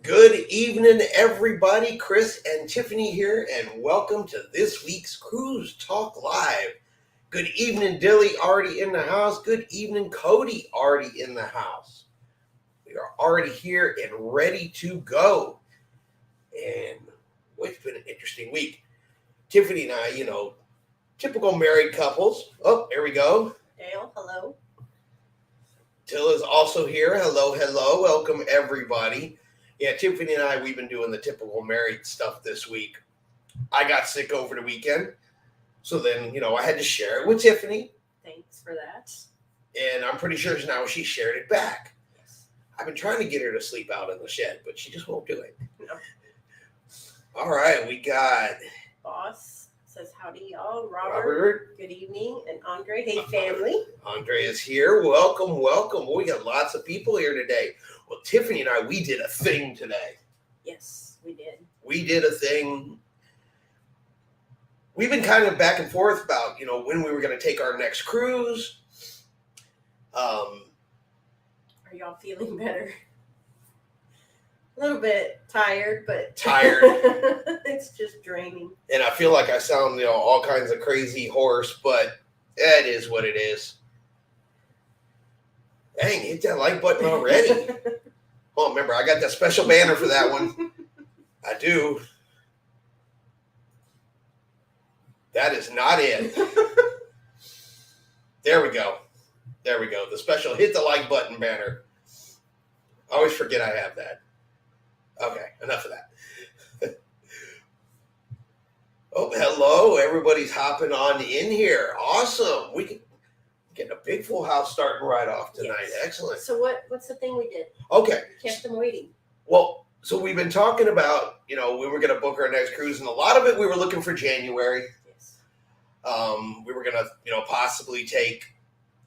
Good evening, everybody. Chris and Tiffany here, and welcome to this week's Cruise Talk Live. Good evening, Dilly, already in the house. Good evening, Cody, already in the house. We are already here and ready to go. And it's been an interesting week. Tiffany and I, typical married couples. Oh, there we go. Dale, hello. Tilla's also here. Hello. Welcome, everybody. Yeah, Tiffany and I, we've been doing the typical married stuff this week. I got sick over the weekend. So then, I had to share it with Tiffany. Thanks for that. And I'm pretty sure now she shared it back. Yes. I've been trying to get her to sleep out in the shed, but she just won't do it. No. All right, we got... Boss says, howdy, y'all. Robert, good evening. And Andre, hey, family. Andre is here. Welcome. Well, we got lots of people here today. Well, Tiffany and I, we did a thing today. Yes, we did. We did a thing. We've been kind of back and forth about, when we were going to take our next cruise. Are y'all feeling better? A little bit tired, but... Tired. It's just draining. And I feel like I sound, all kinds of crazy hoarse, but it is what it is. Dang, hit that like button already. Well, remember, I got that special banner for that one. I do. That is not it. There we go. The special hit the like button banner. I always forget I have that. Okay, enough of that. Oh, hello. Everybody's hopping on in here. Awesome. We can get a big full house starting right off tonight. Yes. Excellent. So what's the thing we did? Okay. We kept them waiting. Well, so we've been talking about, we were going to book our next cruise, and a lot of it we were looking for January. Yes. We were going to, possibly take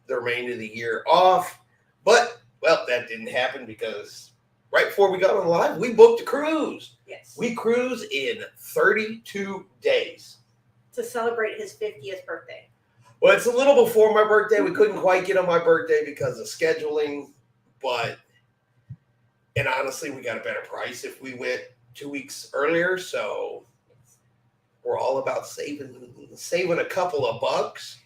the remainder of the year off. But, well, that didn't happen because right before we got on live, we booked a cruise. Yes. We cruise in 32 days. To celebrate his 50th birthday. Well, it's a little before my birthday. We couldn't quite get on my birthday because of scheduling. And honestly, we got a better price if we went 2 weeks earlier. So we're all about saving a couple of bucks.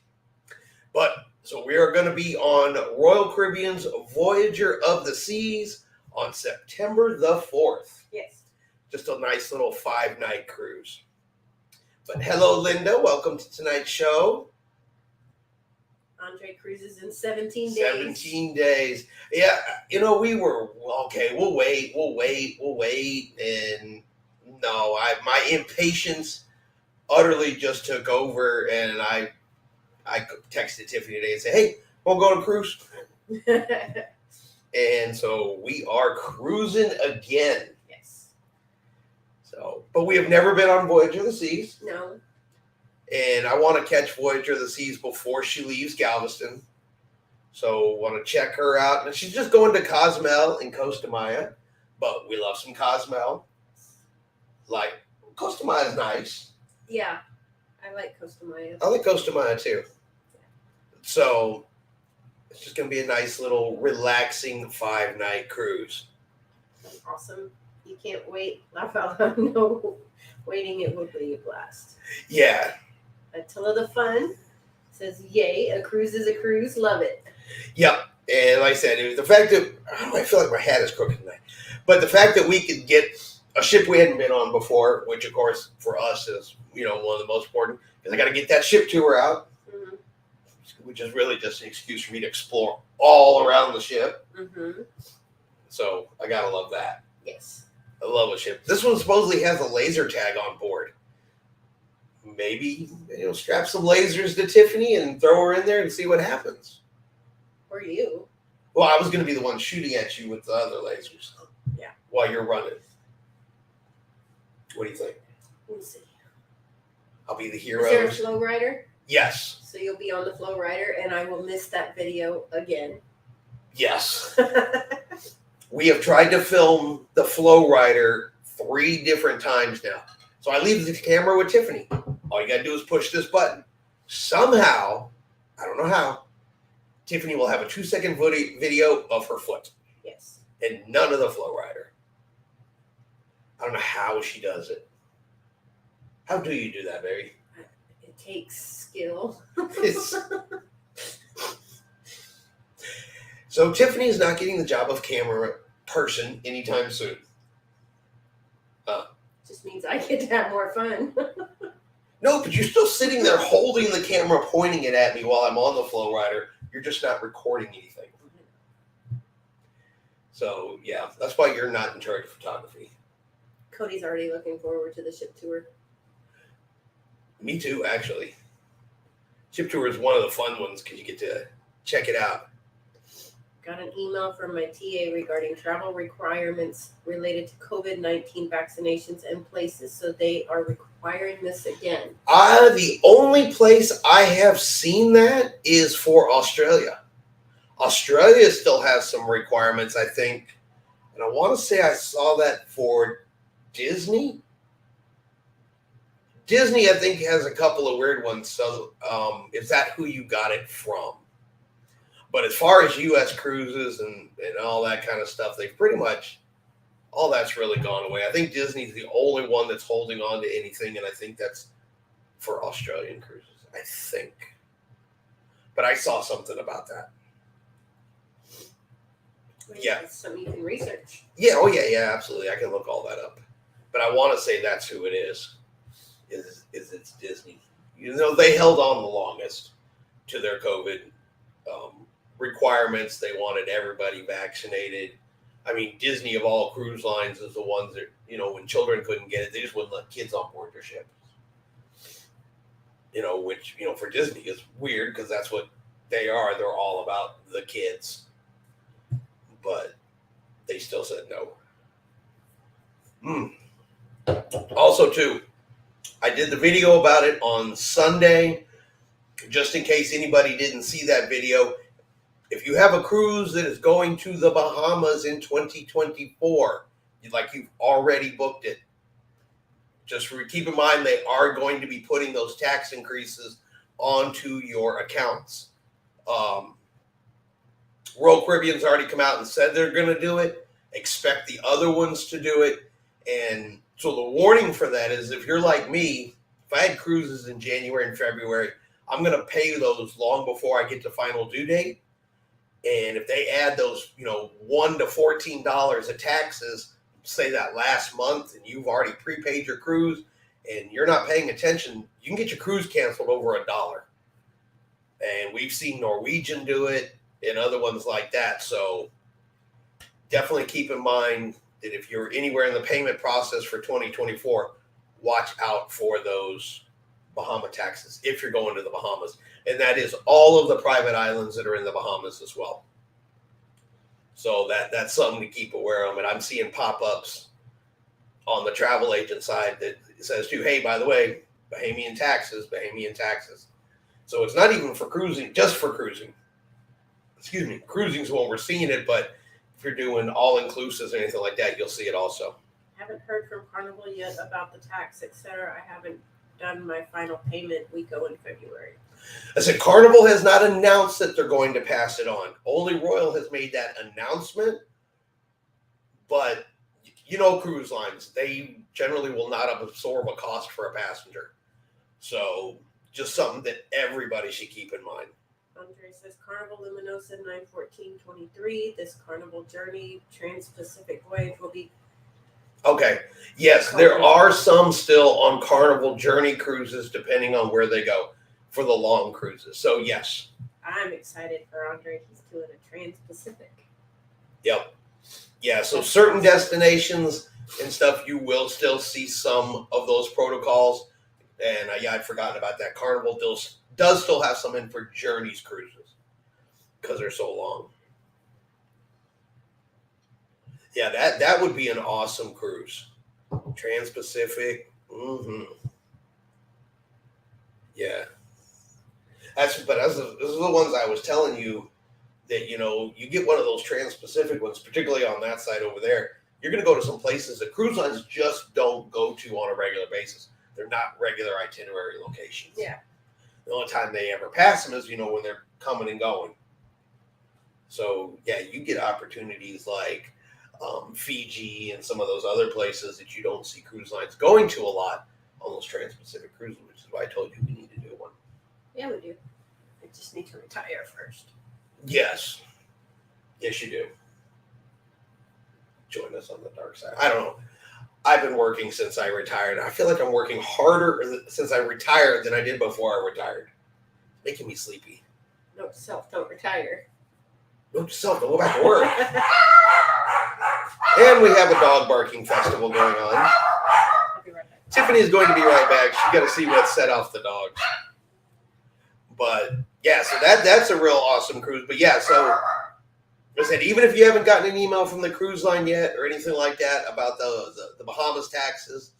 But so we are going to be on Royal Caribbean's Voyager of the Seas on September the 4th. Yes. Just a nice little 5-night cruise. But hello, Linda. Welcome to tonight's show. Andre cruises in 17 days. 17 days. Yeah, we were, okay, we'll wait. And no, my impatience utterly just took over, and I texted Tiffany today and said, hey, we'll go on a cruise. And so we are cruising again. Yes. So, but we have never been on Voyager of the Seas. No. And I want to catch Voyager of the Seas before she leaves Galveston. So want to check her out. And she's just going to Cozumel in Costa Maya. But we love some Cozumel. Like, Costa Maya is nice. Yeah. I like Costa Maya. I like Costa Maya too. So it's just going to be a nice little relaxing 5-night cruise. Awesome. You can't wait. Laugh out loud. No. Waiting, it will be a blast. Yeah. Attila the Fun says, yay, a cruise is a cruise. Love it. Yep. And like I said, it was the fact that I feel like my hat is crooked tonight, but the fact that we could get a ship we hadn't been on before, which of course for us is one of the most important, because I got to get that ship tour out, Mm-hmm. which is really just an excuse for me to explore all around the ship. Mm-hmm. So I gotta love that. Yes. I love a ship. This one supposedly has a laser tag on board. Maybe strap some lasers to Tiffany and throw her in there and see what happens. Or you. Well, I was going to be the one shooting at you with the other lasers. Yeah. While you're running. What do you think? We'll see. I'll be the hero. Is there a flow rider? Yes. So you'll be on the flow rider, and I will miss that video again. Yes. We have tried to film the flow rider 3 different times now. So I leave the camera with Tiffany. All you got to do is push this button. Somehow, I don't know how, Tiffany will have a 2-second video of her foot. Yes. And none of the flow rider. I don't know how she does it. How do you do that, baby? It takes skill. So Tiffany is not getting the job of camera person anytime soon. Just means I get to have more fun. No, but you're still sitting there holding the camera, pointing it at me while I'm on the flow rider. You're just not recording anything. So, yeah, that's why you're not in charge of photography. Cody's already looking forward to the ship tour. Me too, actually. Ship tour is one of the fun ones because you get to check it out. Got an email from my TA regarding travel requirements related to COVID-19 vaccinations and places. So they are requiring this again. The only place I have seen that is for Australia. Australia still has some requirements, I think. And I want to say I saw that for Disney. Disney, I think, has a couple of weird ones. So is that who you got it from? But as far as U.S. cruises and all that kind of stuff, they've pretty much, all that's really gone away. I think Disney's the only one that's holding on to anything, and I think that's for Australian cruises, I think. But I saw something about that. Yeah. It's something you can research. Yeah, oh yeah, absolutely. I can look all that up. But I want to say that's who it is it's Disney. They held on the longest to their COVID requirements. They wanted everybody vaccinated. I mean, Disney of all cruise lines is the ones that, when children couldn't get it, they just wouldn't let kids on board their ships. Which, for Disney is weird because that's what they are. They're all about the kids. But they still said no. Also, too, I did the video about it on Sunday. Just in case anybody didn't see that video, if you have a cruise that is going to the Bahamas in 2024, you've already booked it, just keep in mind they are going to be putting those tax increases onto your accounts. Royal Caribbean's already come out and said they're going to do it. Expect the other ones to do it. And so the warning for that is if you're like me, if I had cruises in January and February, I'm going to pay those long before I get to final due date. And if they add those, $1 to $14 of taxes, say that last month, and you've already prepaid your cruise and you're not paying attention, you can get your cruise canceled over $1. And we've seen Norwegian do it and other ones like that. So definitely keep in mind that if you're anywhere in the payment process for 2024, watch out for those Bahama taxes if you're going to the Bahamas. And that is all of the private islands that are in the Bahamas as well. So that's something to keep aware of. And I'm seeing pop-ups on the travel agent side that says, too, hey, by the way, Bahamian taxes. So it's not even for cruising, just for cruising. Excuse me, cruising's when we're seeing it, but if you're doing all-inclusives or anything like that, you'll see it also. Haven't heard from Carnival yet about the tax, etc. I haven't done my final payment. We go in February. I said Carnival has not announced that they're going to pass it on. Only Royal has made that announcement. But, cruise lines, they generally will not absorb a cost for a passenger. So just something that everybody should keep in mind. Andre says Carnival Luminosa 9/14/23. This Carnival Journey Trans-Pacific voyage will be. Okay. Yes, there are some still on Carnival Journey cruises, depending on where they go for the long cruises. So yes. I'm excited for Andre. He's doing a Trans-Pacific. Yep. Yeah. So certain destinations and stuff, you will still see some of those protocols. And yeah, I'd forgotten about that. Carnival does still have some in for Journeys cruises because they're so long. Yeah, that would be an awesome cruise. Trans-Pacific. Mm-hmm. Yeah. Those are the ones I was telling you that, you get one of those Trans-Pacific ones, particularly on that side over there. You're going to go to some places that cruise lines just don't go to on a regular basis. They're not regular itinerary locations. Yeah. The only time they ever pass them is, when they're coming and going. So, yeah, you get opportunities like Fiji and some of those other places that you don't see cruise lines going to a lot on those Trans-Pacific cruises, which is why I told you we need to do one. Yeah, we do. I just need to retire first. Yes. Yes, you do. Join us on the dark side. I don't know. I've been working since I retired. I feel like I'm working harder since I retired than I did before I retired. It's making me sleepy. Note to self, don't retire. Note to self, don't go back to work. And we have a dog barking festival going on. I'll be right back. Tiffany is going to be right back. She's got to see what set off the dogs. But yeah, so that's a real awesome cruise. But yeah, so I said, even if you haven't gotten an email from the cruise line yet or anything like that about the Bahamas taxes,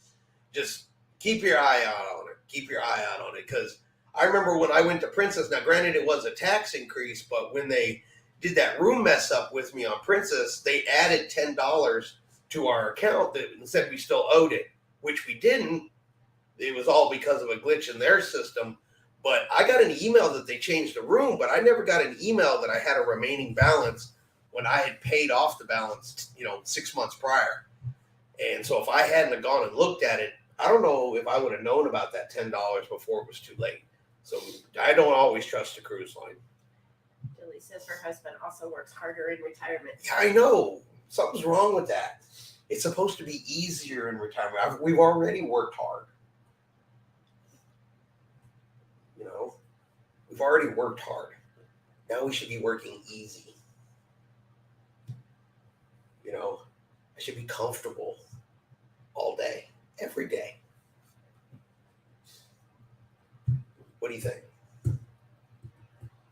just keep your eye out on it. Keep your eye out on it. Because I remember when I went to Princess, now granted it was a tax increase, but when they did that room mess up with me on Princess, they added $10 to our account and said we still owed it, which we didn't. It was all because of a glitch in their system. But I got an email that they changed the room, but I never got an email that I had a remaining balance when I had paid off the balance, 6 months prior. And so if I hadn't have gone and looked at it, I don't know if I would have known about that $10 before it was too late. So I don't always trust a cruise line. Julie says her husband also works harder in retirement. Yeah, I know. Something's wrong with that. It's supposed to be easier in retirement. We've already worked hard. We've already worked hard. Now we should be working easy. I should be comfortable all day, every day. What do you think?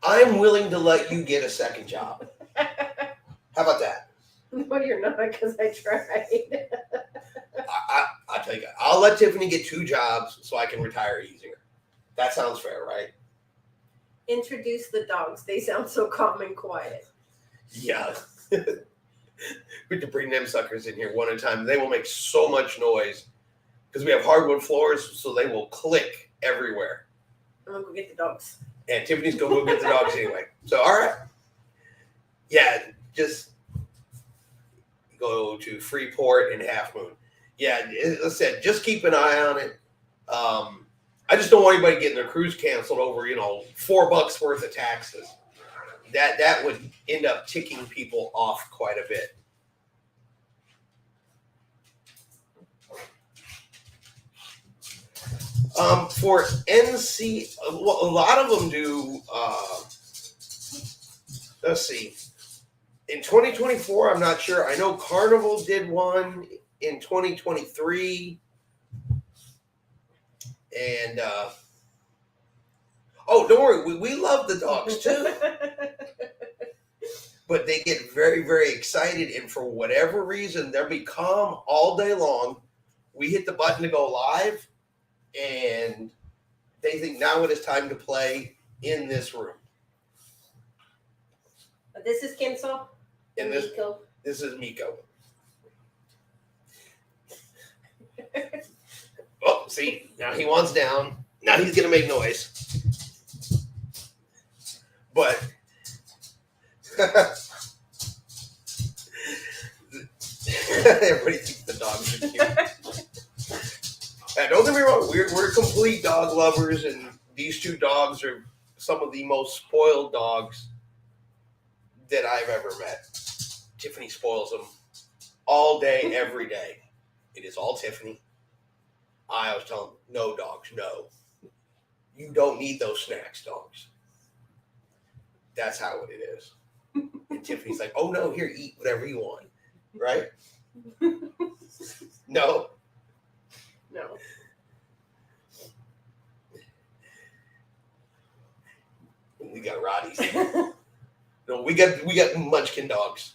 I'm willing to let you get a second job. How about that? No, you're not, because I tried. I'll tell you, I'll let Tiffany get 2 jobs so I can retire easier. That sounds fair, right? Introduce the dogs. They sound so calm and quiet. Yeah. We have to bring them suckers in here one at a time. They will make so much noise because we have hardwood floors, so they will click everywhere. I'm going to go get the dogs. And Tiffany's going to go get the dogs anyway. So, all right. Yeah, just go to Freeport and Half Moon. Yeah, as I said, just keep an eye on it. I just don't want anybody getting their cruise canceled over, $4 worth of taxes. That would end up ticking people off quite a bit. For NC, a lot of them do. Let's see. In 2024, I'm not sure. I know Carnival did one in 2023. And don't worry, we love the dogs too. But they get very, very excited, and for whatever reason, they'll be calm all day long. We hit the button to go live, and they think now it is time to play in this room. This is Kinsel. And Miko. This is Miko. Oh, see, now he wants down. Now he's going to make noise. But everybody thinks the dogs are cute. Don't get me wrong, we're complete dog lovers, and these 2 dogs are some of the most spoiled dogs that I've ever met. Tiffany spoils them all day, every day. It is all Tiffany. I always tell them, no, dogs, no. You don't need those snacks, dogs. That's how it is. And Tiffany's like, oh, no, here, eat whatever you want. Right? No. No. We got Roddies. No, we got Munchkin dogs.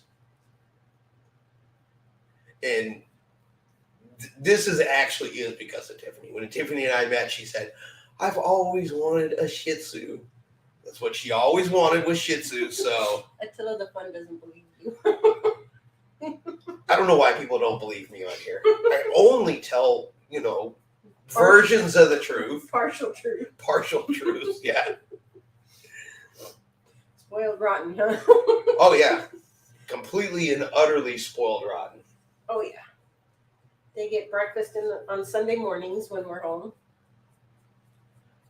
And this is because of Tiffany. When Tiffany and I met, she said, I've always wanted a Shih Tzu. That's what she always wanted was Shih Tzu. So Attila the Fun doesn't believe you. I don't know why people don't believe me on here. I only tell, versions of the truth. Partial truth. Partial truths, yeah. Spoiled rotten, huh? Oh, yeah. Completely and utterly spoiled rotten. Oh, yeah. They get breakfast on Sunday mornings when we're home.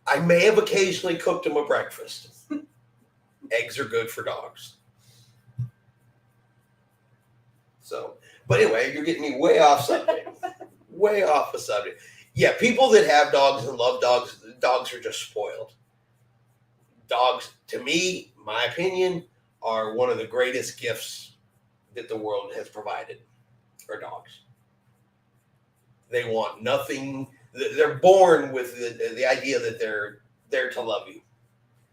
I may have occasionally cooked them a breakfast. Eggs are good for dogs. So, but anyway, you're getting me way off subject. Way off the subject. Yeah, people that have dogs and love dogs, dogs are just spoiled. Dogs, to me, my opinion, are one of the greatest gifts that the world has provided for dogs. They want nothing. They're born with the idea that they're there to love you.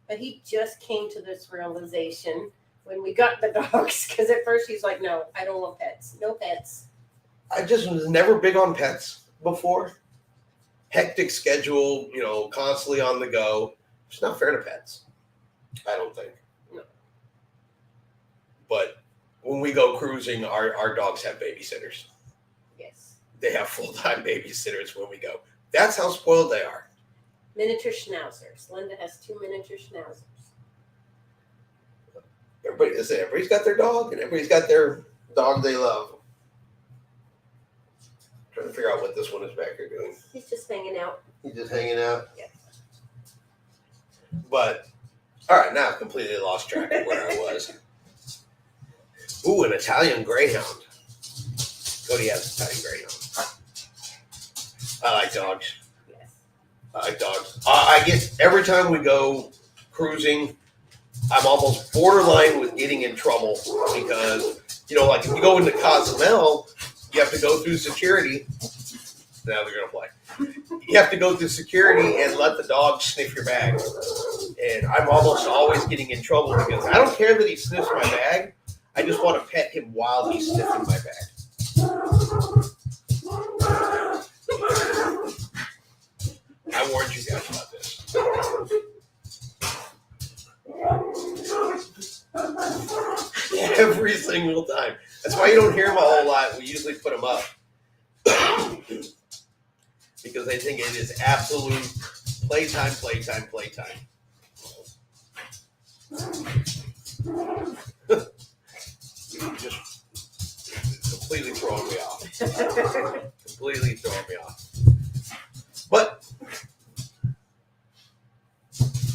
But he just came to this realization when we got the dogs, because at first he's like, no, I don't want pets. No pets. I just was never big on pets before. Hectic schedule, constantly on the go. It's not fair to pets. I don't think. No. But when we go cruising, our dogs have babysitters. Yes. They have full-time babysitters when we go. That's how spoiled they are. Miniature schnauzers. Linda has 2 miniature schnauzers. Everybody's got their dog, and everybody's got their dog they love. Trying to figure out what this one is back here doing. He's just hanging out. He's just hanging out? Yeah. But, all right, now I've completely lost track of where I was. Ooh, an Italian Greyhound. Cody has an Italian Greyhound. I like dogs. Yes. I like dogs. I get, every time we go cruising, I'm almost borderline with getting in trouble because, like if you go into Cozumel, you have to go through security. Now they're going to play. You have to go through security and let the dog sniff your bag. And I'm almost always getting in trouble because I don't care that he sniffs my bag. I just want to pet him while he's sniffing my bag. I warned you guys about this. Every single time. That's why you don't hear them a whole lot. We usually put them up. Because they think it is absolute playtime. Just completely throwing me off. Completely throwing me off. But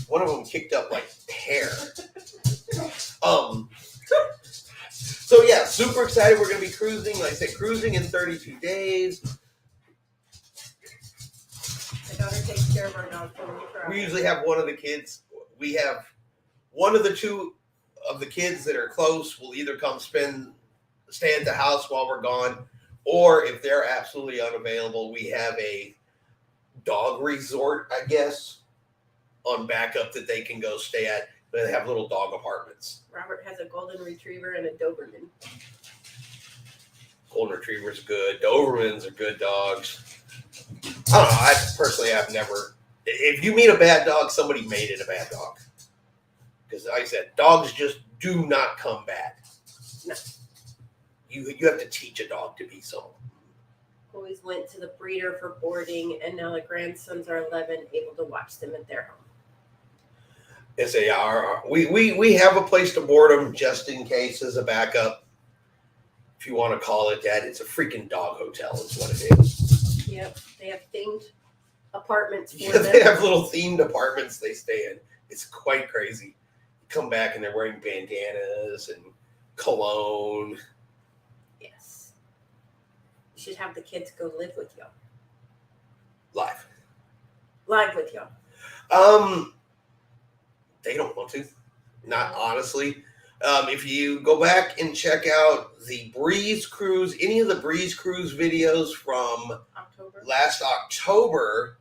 one of them kicked up like hair. So yeah, super excited. We're going to be cruising. Like I said, cruising in 32 days. My daughter takes care of our dog when we travel. We usually have one of the kids. We have one of the two of the kids that are close will either come stay at the house while we're gone, or if they're absolutely unavailable, we have a dog resort, I guess, on backup that they can go stay at. They have little dog apartments. Robert has a golden retriever and a Doberman. Golden retrievers are good. Dobermans are good dogs. I don't know. I personally have never. If you meet a bad dog, somebody made it a bad dog. Because like I said, dogs just do not come bad. No. You have to teach a dog to be so. Always went to the breeder for boarding, and now the grandsons are 11, able to watch them at their home. Yes, they are. We have a place to board them just in case as a backup. If you want to call it that, it's a freaking dog hotel is what it is. Yep, they have themed apartments for Yeah, them. they have little themed apartments they stay in. It's quite crazy. You come back and they're wearing bandanas and cologne. Yes. You should have the kids go live with y'all. Live with y'all. They don't want to. Not honestly. If you go back and check out the Breeze Cruise, any of the Breeze Cruise videos from last October,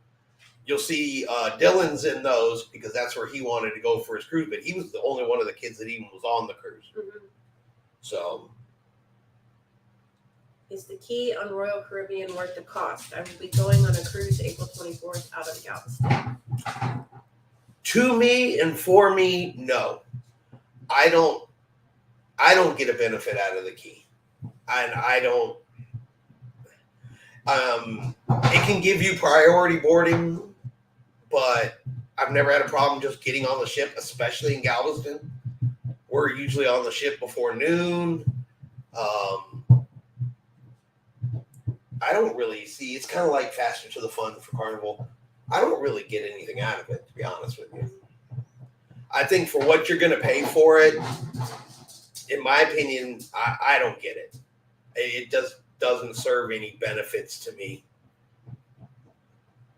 you'll see Dylan's in those because that's where he wanted to go for his cruise, but he was the only one of the kids that even was on the cruise. Mm-hmm. So, is the key on Royal Caribbean worth the cost? I will be going on a cruise April 24th out of Galveston. To me and for me, no. I don't get a benefit out of the key. And I don't. It can give you priority boarding, but I've never had a problem just getting on the ship, especially in Galveston. We're usually on the ship before noon. I don't really see. It's kind of like Faster to the Fun for Carnival. I don't really get anything out of it, to be honest with you. I think for what you're going to pay for it, in my opinion, I don't get it. It doesn't serve any benefits to me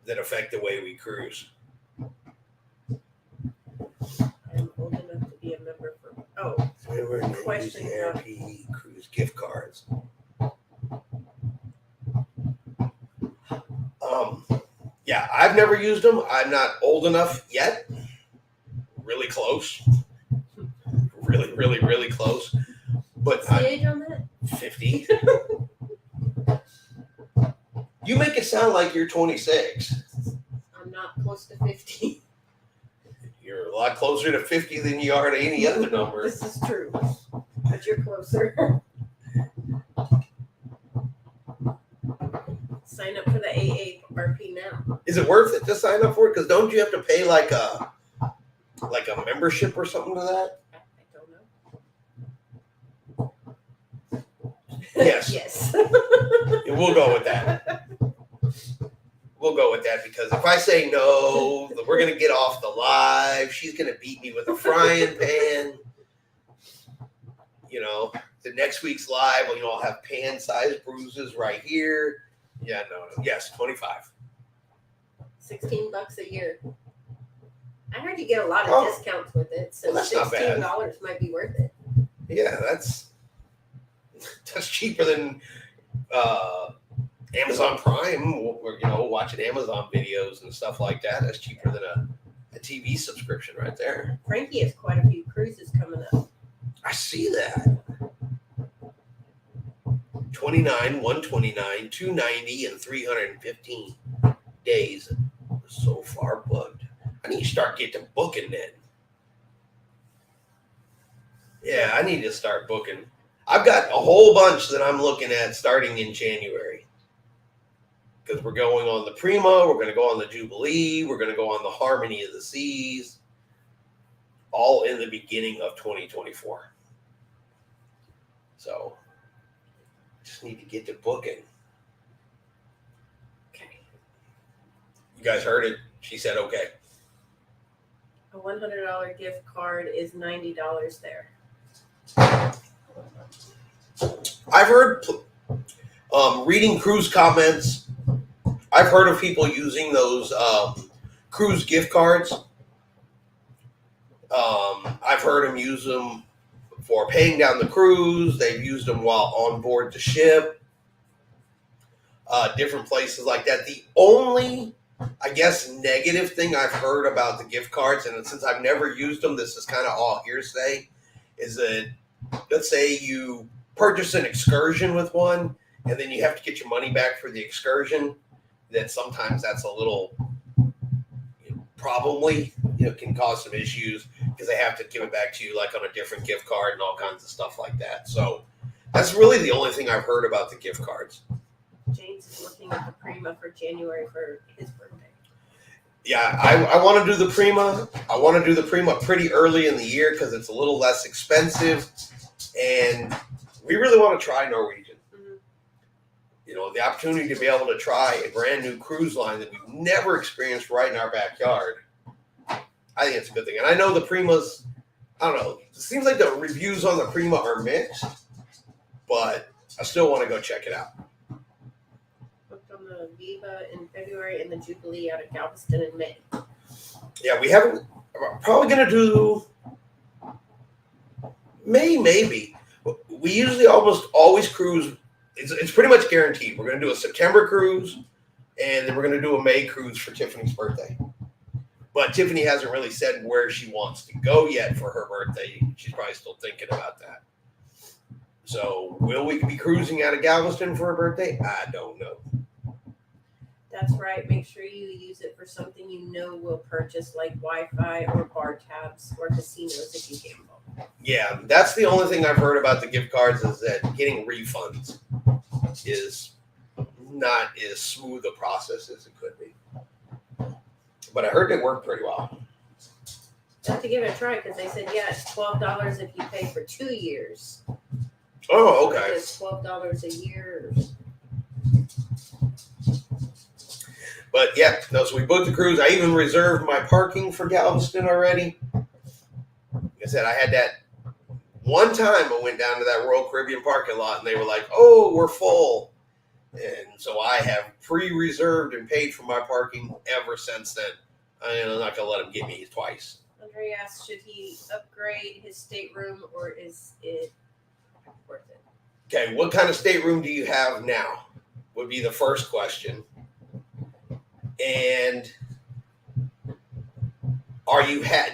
that affect the way we cruise. I'm old enough to be a member for. Question. VIP cruise gift cards. Yeah, I've never used them. I'm not old enough yet. Really close. Really, really, really close. But what's the age on that? 50. You make it sound like you're 26. I'm not close to 50. You're a lot closer to 50 than you are to any other number. This is true. But you're closer. Sign up for the AARP now. Is it worth it to sign up for it? Because don't you have to pay like a membership or something to that? I don't know. Yes. Yes. Yeah, we'll go with that. We'll go with that because if I say no, we're going to get off the live. She's going to beat me with a frying pan. You know, the next week's live, I'll have pan-sized bruises right here. Yeah, no. Yes, 25. $16 a year. I heard you get a lot of discounts with it, so that's not bad. $16 might be worth it. Yeah, that's cheaper than Amazon Prime. Or, watching Amazon videos and stuff like that. That's cheaper than a TV subscription right there. Frankie has quite a few cruises coming up. I see that. 29, 129, 290, and 315 days so far booked. I need to start getting booking then. Yeah, I need to start booking. I've got a whole bunch that I'm looking at starting in January. Because we're going on the Prima, we're going to go on the Jubilee, we're going to go on the Harmony of the Seas, all in the beginning of 2024. So, just need to get to booking. Okay. You guys heard it. She said okay. A $100 gift card is $90 there. I've heard, reading cruise comments, I've heard of people using those cruise gift cards. I've heard them use them for paying down the cruise. They've used them while on board the ship. Different places like that. The only, I guess, negative thing I've heard about the gift cards, and since I've never used them, this is kind of all hearsay, is that, let's say you purchase an excursion with one, and then you have to get your money back for the excursion, that sometimes that's a little, probably, can cause some issues because they have to give it back to you like on a different gift card and all kinds of stuff like that. So that's really the only thing I've heard about the gift cards. James is looking at the Prima for January for his birthday. Yeah, I want to do the Prima. I want to do the Prima pretty early in the year because it's a little less expensive, and we really want to try Norwegian. Mm-hmm. The opportunity to be able to try a brand new cruise line that we've never experienced right in our backyard I think it's a good thing. And I know the Primas, I don't know, it seems like the reviews on the Prima are mixed, but I still want to go check it out. Booked on the Viva in February and the Jubilee out of Galveston in May. Yeah, we haven't, we're probably going to do May, maybe. We usually almost always cruise. It's pretty much guaranteed. We're going to do a September cruise, and then we're going to do a May cruise for Tiffany's birthday. But Tiffany hasn't really said where she wants to go yet for her birthday. She's probably still thinking about that. So will we be cruising out of Galveston for her birthday? I don't know. That's right. Make sure you use it for something you know will purchase, like Wi-Fi or bar tabs or casinos if you gamble. Yeah, that's the only thing I've heard about the gift cards is that getting refunds is not as smooth a process as it could be. But I heard it worked pretty well. I have to give it a try because they said, yeah, it's $12 if you pay for 2 years. Oh, okay. It's $12 a year. But yeah, no, so we booked the cruise. I even reserved my parking for Galveston already. Like I said, I had that one time I went down to that Royal Caribbean parking lot and they were like, oh, we're full. And so I have pre-reserved and paid for my parking ever since then. I'm not going to let them get me twice. Andre asked, should he upgrade his stateroom or is it worth it? Okay, what kind of stateroom do you have now? Would be the first question. And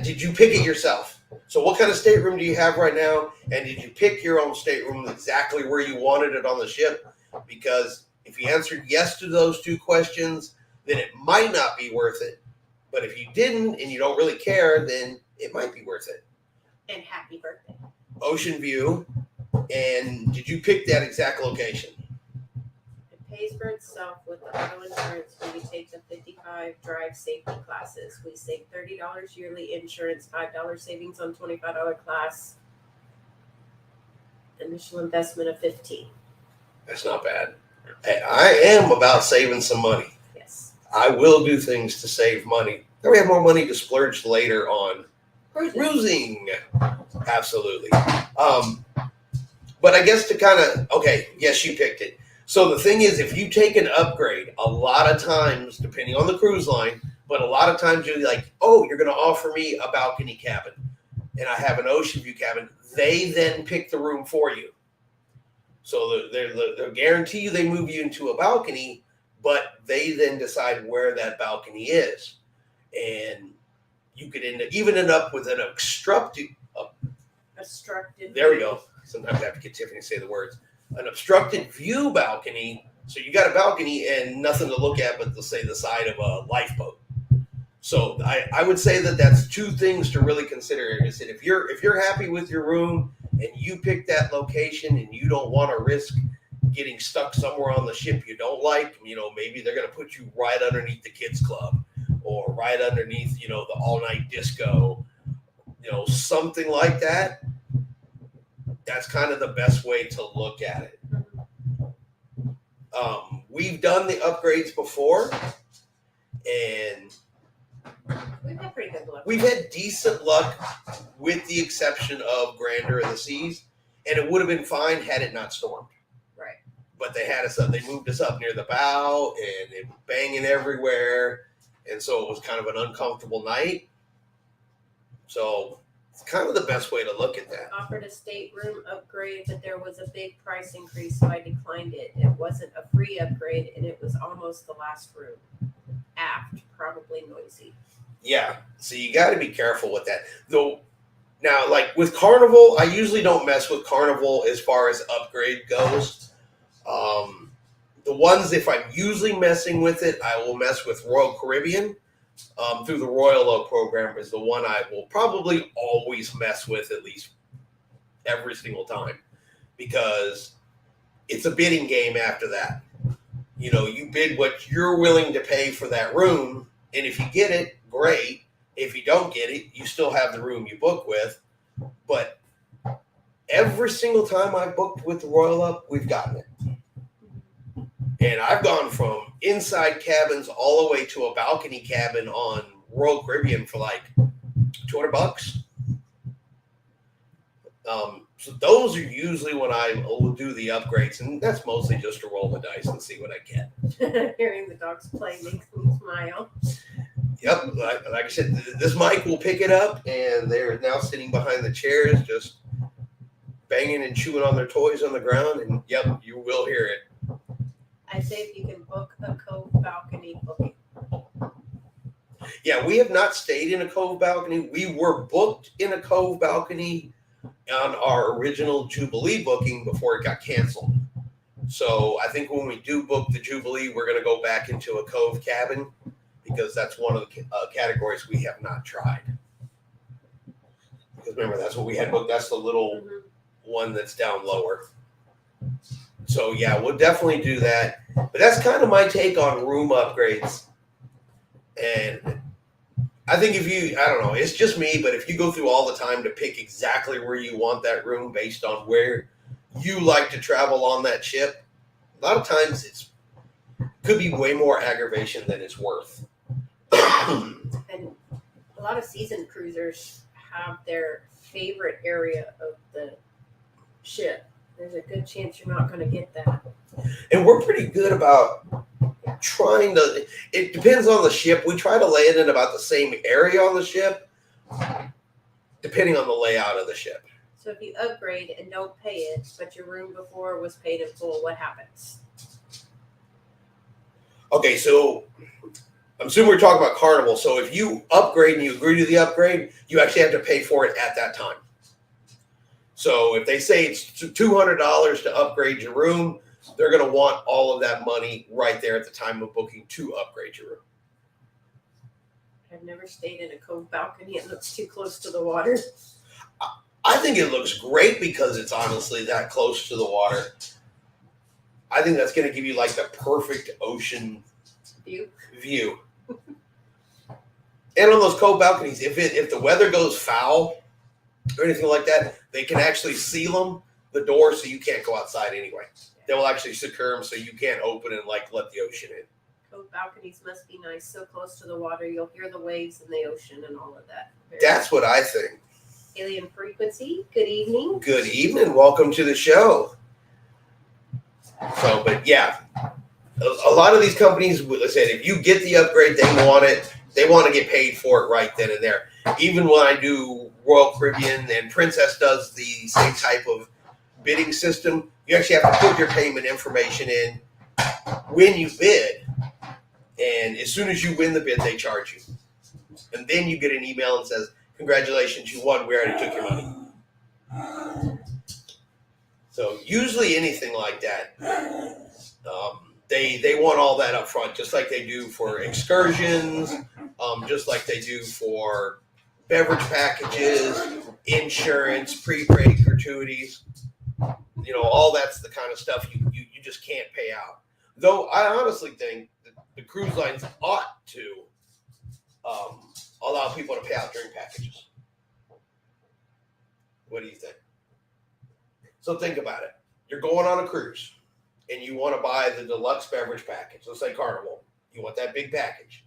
did you pick it yourself? So what kind of stateroom do you have right now? And did you pick your own stateroom exactly where you wanted it on the ship? Because if you answered yes to those two questions, then it might not be worth it. But if you didn't and you don't really care, then it might be worth it. And happy birthday. Ocean view. And did you pick that exact location? It pays for itself with the auto insurance when we take the 55 drive safety classes. We save $30 yearly insurance, $5 savings on $25 class, initial investment of $15. That's not bad. Hey, I am about saving some money. Yes. I will do things to save money. Then we have more money to splurge later on cruising. Absolutely. But I guess to kind of, okay, yes, you picked it. So the thing is, if you take an upgrade, a lot of times, depending on the cruise line, but a lot of times you're like, oh, you're going to offer me a balcony cabin, and I have an ocean view cabin. They then pick the room for you. So they'll guarantee you they move you into a balcony, but they then decide where that balcony is. And you could end up with an obstructed. There we go. Sometimes I have to get Tiffany to say the words. An obstructed view balcony. So you got a balcony and nothing to look at but, say, the side of a lifeboat. So I would say that that's two things to really consider. Is that if you're happy with your room and you pick that location and you don't want to risk getting stuck somewhere on the ship you don't like, maybe they're going to put you right underneath the kids club or right underneath, the all-night disco, something like that. That's kind of the best way to look at it. We've done the upgrades before, and we've had pretty good luck. We've had decent luck with the exception of Grandeur of the Seas, and it would have been fine had it not stormed. Right. But they had us up. They moved us up near the bow, and it was banging everywhere, and so it was kind of an uncomfortable night. So it's kind of the best way to look at that. Offered a stateroom upgrade, but there was a big price increase, so I declined it. It wasn't a free upgrade, and it was almost the last room. Aft, probably noisy. Yeah, so you got to be careful with that. Though, now, like with Carnival, I usually don't mess with Carnival as far as upgrade goes. The ones, if I'm usually messing with it, I will mess with Royal Caribbean. Through the Royal Oak program is the one I will probably always mess with at least every single time because it's a bidding game after that. You bid what you're willing to pay for that room, and if you get it, great. If you don't get it, you still have the room you book with. But every single time I've booked with the Royal Oak, we've gotten it. And I've gone from inside cabins all the way to a balcony cabin on Royal Caribbean for like $200. So those are usually when I will do the upgrades, and that's mostly just to roll the dice and see what I get. Hearing the dogs play makes me smile. Yep, like I said, this mic will pick it up, and they're now sitting behind the chairs, just banging and chewing on their toys on the ground, and yep, you will hear it. I say if you can book a Cove balcony, book it. Yeah, we have not stayed in a Cove balcony. We were booked in a Cove balcony on our original Jubilee booking before it got canceled. So I think when we do book the Jubilee, we're going to go back into a Cove cabin because that's one of the categories we have not tried. Because remember, that's what we had booked. That's the little one that's down lower. So yeah, we'll definitely do that. But that's kind of my take on room upgrades. And I think I don't know, it's just me, but if you go through all the time to pick exactly where you want that room based on where you like to travel on that ship, a lot of times it could be way more aggravation than it's worth. And a lot of seasoned cruisers have their favorite area of the ship. There's a good chance you're not going to get that. And we're pretty good about trying to, it depends on the ship. We try to land in about the same area on the ship, depending on the layout of the ship. So if you upgrade and don't pay it, but your room before was paid in full, what happens? Okay, so I'm assuming we're talking about Carnival. So if you upgrade and you agree to the upgrade, you actually have to pay for it at that time. So if they say it's $200 to upgrade your room, they're going to want all of that money right there at the time of booking to upgrade your room. I've never stayed in a Cove balcony. It looks too close to the water. I think it looks great because it's honestly that close to the water. I think that's going to give you like the perfect ocean view. And on those Cove balconies, if the weather goes foul or anything like that, they can actually seal the door so you can't go outside anyway. They will actually secure them so you can't open and like let the ocean in. Cove balconies must be nice, so close to the water. You'll hear the waves in the ocean and all of that. That's what I think. Alien Frequency, good evening. Good evening. Welcome to the show. So, but yeah, a lot of these companies, like I said, if you get the upgrade, they want it. They want to get paid for it right then and there. Even when I do Royal Caribbean and Princess does the same type of bidding system, you actually have to put your payment information in when you bid. And as soon as you win the bid, they charge you. And then you get an email and says, congratulations, you won. We already took your money. So usually anything like that, they want all that up front, just like they do for excursions, just like they do for beverage packages, insurance, prepaid gratuities. You know, all that's the kind of stuff you just can't pay out. Though I honestly think that the cruise lines ought to allow people to pay out during packages. What do you think? So think about it. You're going on a cruise and you want to buy the deluxe beverage package. Let's say Carnival. You want that big package.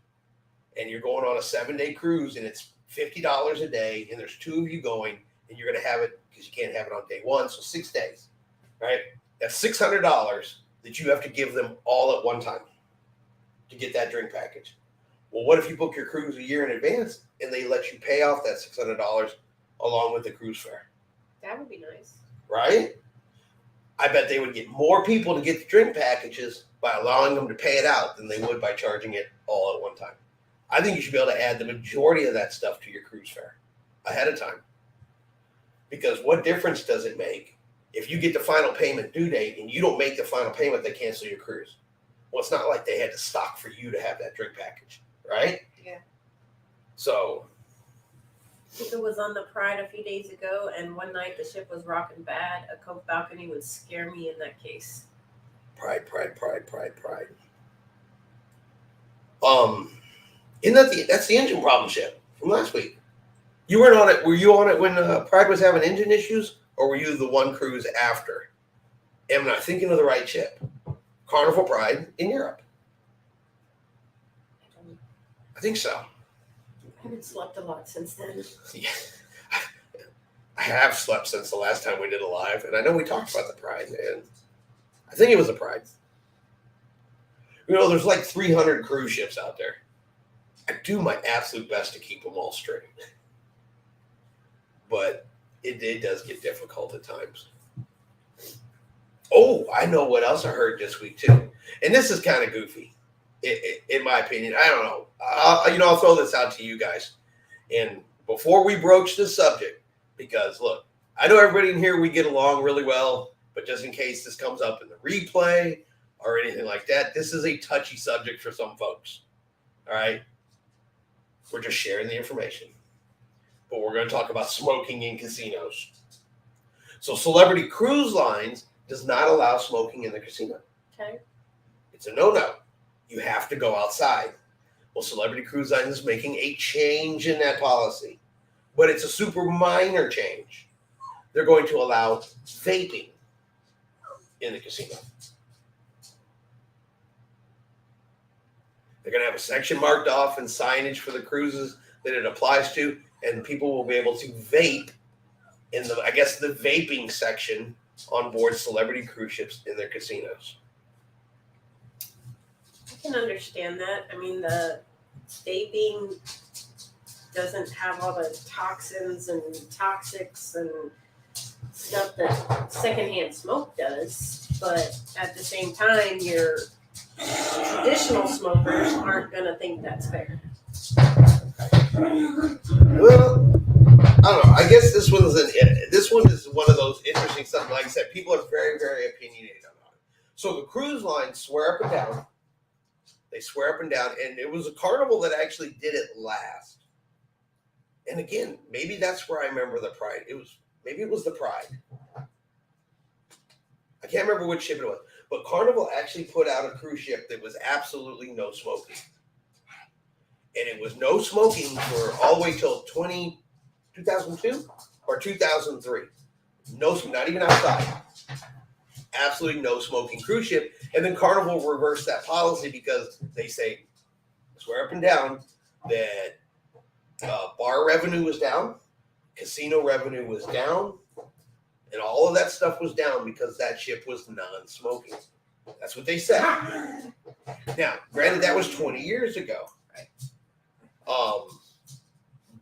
And you're going on a 7-day cruise and it's $50 a day and there's 2 of you going and you're going to have it because you can't have it on day 1. So 6 days, right? That's $600 that you have to give them all at one time to get that drink package. Well, what if you book your cruise a year in advance and they let you pay off that $600 along with the cruise fare? That would be nice. Right? I bet they would get more people to get the drink packages by allowing them to pay it out than they would by charging it all at one time. I think you should be able to add the majority of that stuff to your cruise fare ahead of time. Because what difference does it make if you get the final payment due date and you don't make the final payment, they cancel your cruise? Well, it's not like they had to stock for you to have that drink package, right? Yeah. So It was on the Pride a few days ago, and one night the ship was rocking bad. A Cove balcony would scare me in that case. Pride. That's the engine problem ship from last week. You weren't on it. Were you on it when Pride was having engine issues, or were you the one cruise after? Am I thinking of the right ship? Carnival Pride in Europe. I think so. I haven't slept a lot since then. Yeah. I have slept since the last time we did a live, and I know we talked about the Pride, and I think it was the Pride. There's like 300 cruise ships out there. I do my absolute best to keep them all straight, but it does get difficult at times. Oh, I know what else I heard this week too, and this is kind of goofy, in my opinion. I don't know. I'll throw this out to you guys, and before we broach this subject, because look, I know everybody in here, we get along really well, but just in case this comes up in the replay or anything like that, this is a touchy subject for some folks. All right, we're just sharing the information, but we're going to talk about smoking in casinos. So Celebrity Cruise Lines does not allow smoking in the casino. Okay. It's a no-no. You have to go outside. Well, Celebrity Cruise Lines is making a change in that policy, but it's a super minor change. They're going to allow vaping in the casino. They're going to have a section marked off and signage for the cruises that it applies to, and people will be able to vape in the vaping section on board Celebrity cruise ships in their casinos. I can understand that. I mean, the vaping doesn't have all the toxins and toxics and stuff that secondhand smoke does, but at the same time, your traditional smokers aren't going to think that's fair. Well, I don't know. I guess this one is one of those interesting stuff. Like I said, people are very, very opinionated about it. So the cruise lines swear up and down. They swear up and down, and it was a Carnival that actually did it last. And again, maybe that's where I remember the Pride. Maybe it was the Pride. I can't remember which ship it was, but Carnival actually put out a cruise ship that was absolutely no smoking. And it was no smoking for all the way till 2002 or 2003. No, not even outside. Absolutely no smoking cruise ship. And then Carnival reversed that policy because they say, swear up and down, that bar revenue was down, casino revenue was down, and all of that stuff was down because that ship was non-smoking. That's what they said. Now, granted, that was 20 years ago.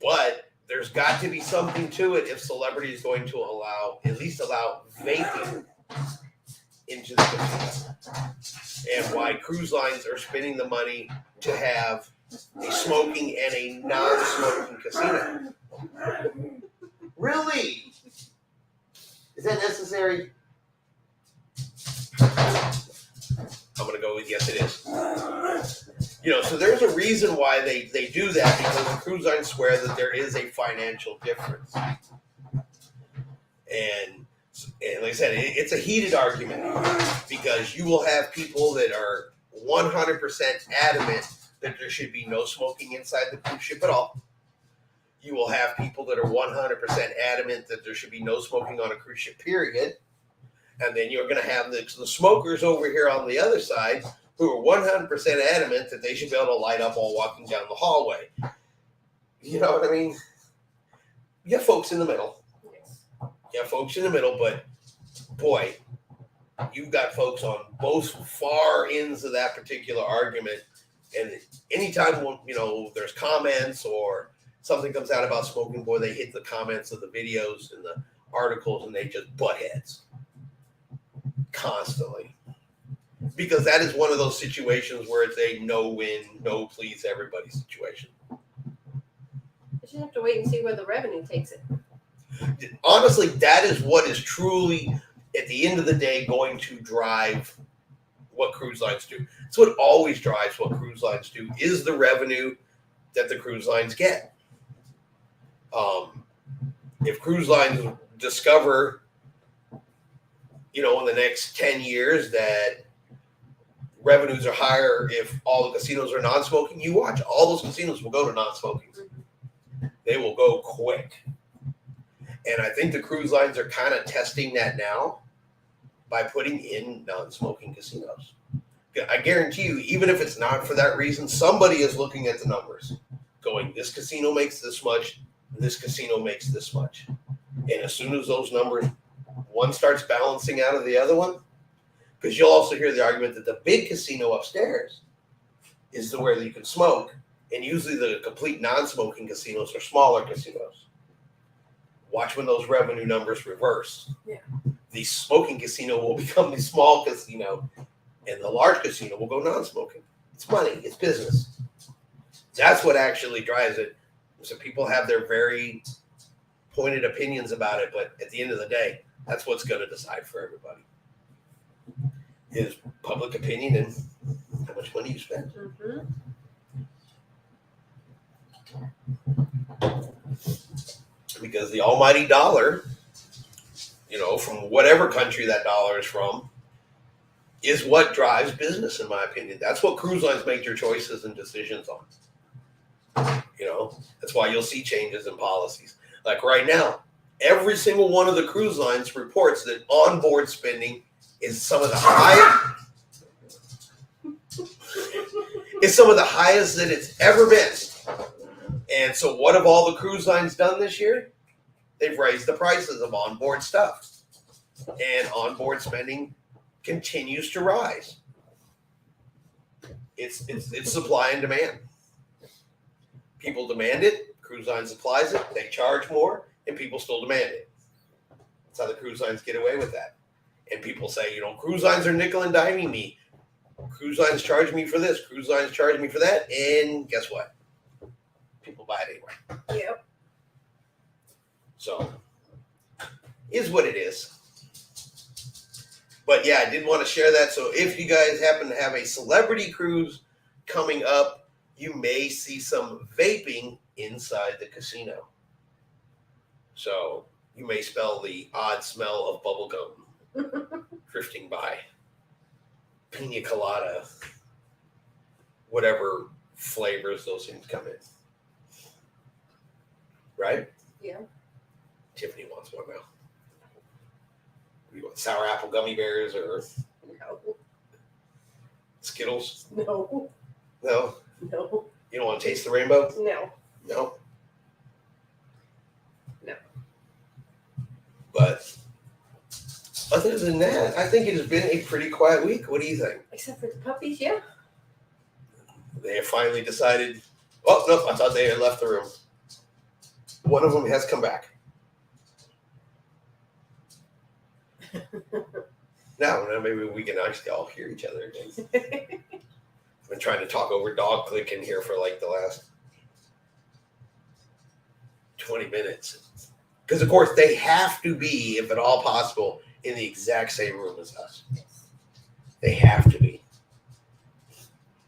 But there's got to be something to it if Celebrity is going to at least allow vaping into the casino. And why cruise lines are spending the money to have a smoking and a non-smoking casino. Really? Is that necessary? I'm going to go with yes, it is. So there's a reason why they do that, because the cruise lines swear that there is a financial difference. And like I said, it's a heated argument because you will have people that are 100% adamant that there should be no smoking inside the cruise ship at all. You will have people that are 100% adamant that there should be no smoking on a cruise ship, period. And then you're going to have the smokers over here on the other side who are 100% adamant that they should be able to light up while walking down the hallway. You know what I mean? You have folks in the middle. You have folks in the middle, but boy, you've got folks on both far ends of that particular argument. And anytime, there's comments or something comes out about smoking, boy, they hit the comments of the videos and the articles and they just butt heads constantly. Because that is one of those situations where it's a no-win, no-please everybody situation. But you have to wait and see where the revenue takes it. Honestly, that is what is truly, at the end of the day, going to drive what cruise lines do. It's what always drives what cruise lines do, is the revenue that the cruise lines get. If cruise lines discover, in the next 10 years that revenues are higher if all the casinos are non-smoking, you watch, all those casinos will go to non-smoking. They will go quick. And I think the cruise lines are kind of testing that now by putting in non-smoking casinos. I guarantee you, even if it's not for that reason, somebody is looking at the numbers. going, this casino makes this much, and this casino makes this much. And as soon as those numbers, one starts balancing out of the other one, because you'll also hear the argument that the big casino upstairs is the where you can smoke, and usually the complete non-smoking casinos are smaller casinos. Watch when those revenue numbers reverse. Yeah. The smoking casino will become the small casino, and the large casino will go non-smoking. It's money. It's business. That's what actually drives it. So people have their very pointed opinions about it, but at the end of the day, that's what's going to decide for everybody. Is public opinion and how much money you spend. Because the almighty dollar, from whatever country that dollar is from, is what drives business, in my opinion. That's what cruise lines make their choices and decisions on. That's why you'll see changes in policies. Like right now, every single one of the cruise lines reports that onboard spending is some of the highest. It's some of the highest that it's ever been. And so what have all the cruise lines done this year? They've raised the prices of onboard stuff. And onboard spending continues to rise. It's supply and demand. People demand it, cruise line supplies it, they charge more, and people still demand it. That's how the cruise lines get away with that. And people say, cruise lines are nickel and diming me. Cruise lines charge me for this, cruise lines charge me for that, and guess what? People buy it anyway. Yep. So, is what it is. But yeah, I did want to share that. So if you guys happen to have a celebrity cruise coming up, you may see some vaping inside the casino. So you may smell the odd smell of bubble gum drifting by. Pina colada. Whatever flavors those things come in. Right? Yeah. Tiffany wants one now. You want sour apple gummy bears or No. Skittles? No. No? No. You don't want to taste the rainbow? No. No? No. But other than that, I think it has been a pretty quiet week. What do you think? Except for the puppies, yeah. They have finally decided, oh, no, I thought they had left the room. One of them has come back. Now maybe we can actually all hear each other again. I've been trying to talk over dog clicking here for like the last 20 minutes. Because, of course, they have to be, if at all possible, in the exact same room as us. They have to be.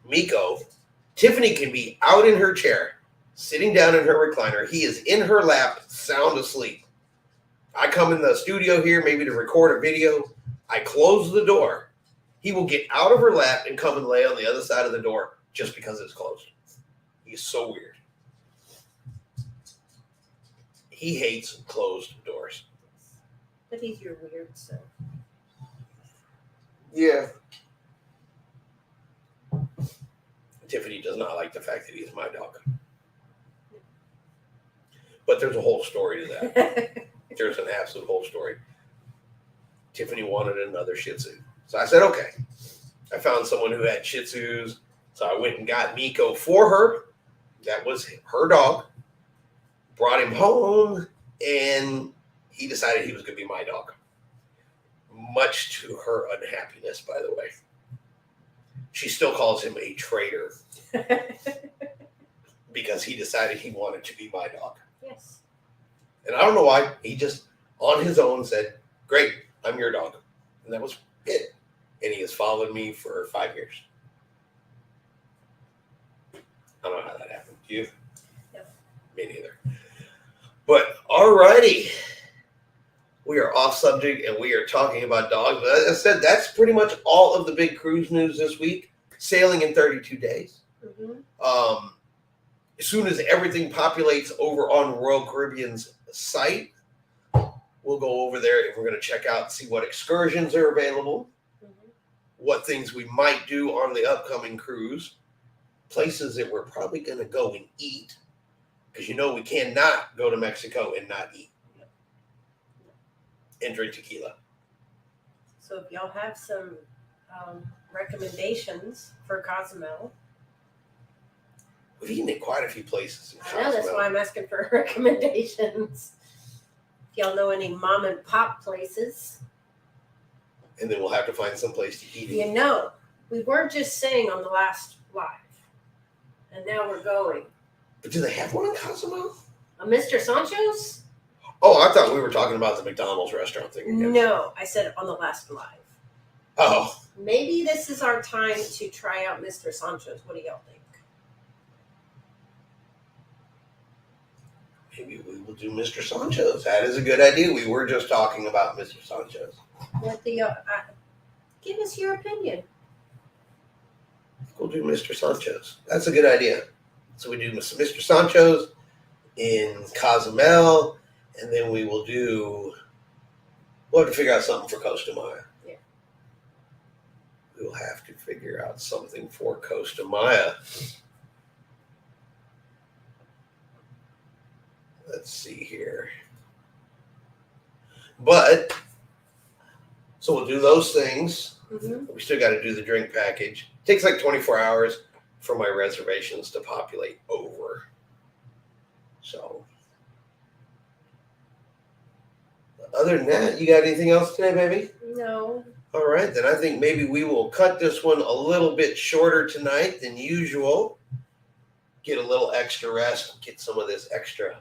Miko, Tiffany can be out in her chair, sitting down in her recliner. He is in her lap, sound asleep. I come in the studio here maybe to record a video. I close the door. He will get out of her lap and come and lay on the other side of the door just because it's closed. He's so weird. He hates closed doors. But he's your weird, so. Yeah. Tiffany does not like the fact that he's my dog. But there's a whole story to that. There's an absolute whole story. Tiffany wanted another Shih Tzu. So I said, okay. I found someone who had Shih Tzus. So I went and got Miko for her. That was her dog. Brought him home, and he decided he was going to be my dog. Much to her unhappiness, by the way. She still calls him a traitor because he decided he wanted to be my dog. Yes. And I don't know why. He just, on his own, said, great, I'm your dog. And that was it. And he has followed me for 5 years. I don't know how that happened. Do you? No. Me neither. But, alrighty. We are off subject and we are talking about dogs. But as I said, that's pretty much all of the big cruise news this week. Sailing in 32 days. Mm-hmm. As soon as everything populates over on Royal Caribbean's site, we'll go over there and we're going to check out and see what excursions are available, what things we might do on the upcoming cruise. places that we're probably going to go and eat, because we cannot go to Mexico and not eat and drink tequila. So if y'all have some recommendations for Cozumel. We've eaten at quite a few places in I know, that's why I'm asking for recommendations. If y'all know any mom and pop places. And then we'll have to find some place to eat. We weren't just saying on the last live. And now we're going. But do they have one in Cozumel? A Mr. Sancho's? Oh, I thought we were talking about the McDonald's restaurant thing again. No, I said on the last live. Oh. Maybe this is our time to try out Mr. Sancho's. What do y'all think? Maybe we will do Mr. Sancho's. That is a good idea. We were just talking about Mr. Sancho's. What do give us your opinion. We'll do Mr. Sancho's. That's a good idea. So we do Mr. Sancho's in Cozumel, and then we'll have to figure out something for Costa Maya. Yeah. We'll have to figure out something for Costa Maya. Let's see here. But, so we'll do those things. Mm-hmm. We still got to do the drink package. It takes like 24 hours for my reservations to populate over. So, other than that, you got anything else today, baby? No. All right, then I think maybe we will cut this one a little bit shorter tonight than usual. Get a little extra rest, get some of this extra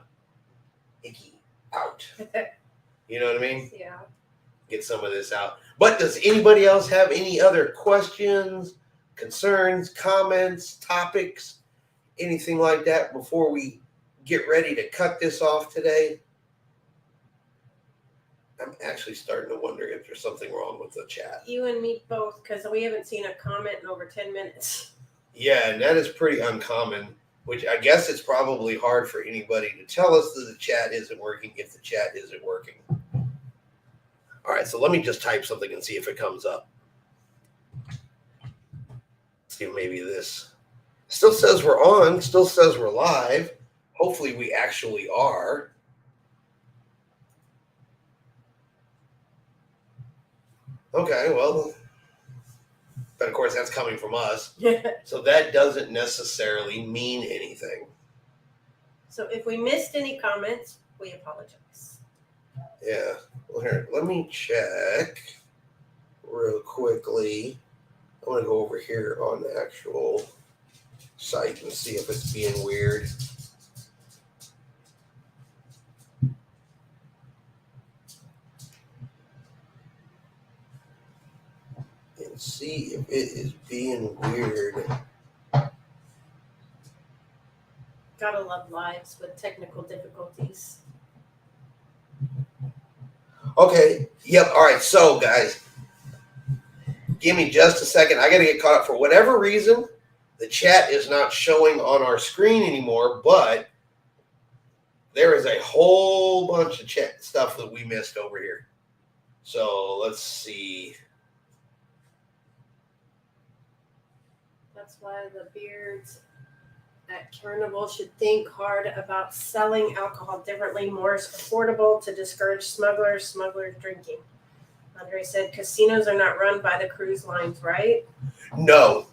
icky out. You know what I mean? Yeah. Get some of this out. But does anybody else have any other questions, concerns, comments, topics, anything like that before we get ready to cut this off today? I'm actually starting to wonder if there's something wrong with the chat. You and me both, because we haven't seen a comment in over 10 minutes. Yeah, and that is pretty uncommon, which I guess it's probably hard for anybody to tell us that the chat isn't working if the chat isn't working. All right, so let me just type something and see if it comes up. See if maybe this still says we're on, still says we're live. Hopefully we actually are. Okay, well, but of course that's coming from us. So that doesn't necessarily mean anything. So if we missed any comments, we apologize. Yeah. Well, here, let me check real quickly. I'm going to go over here on the actual site and see if it's being weird. And see if it is being weird. Gotta love lives with technical difficulties. Okay. Yep. All right. So, guys, give me just a second. I got to get caught up. For whatever reason, the chat is not showing on our screen anymore, but there is a whole bunch of chat stuff that we missed over here. So let's see. That's why the beards at Carnival should think hard about selling alcohol differently, more affordable to discourage smugglers drinking. Andre said casinos are not run by the cruise lines, right? No.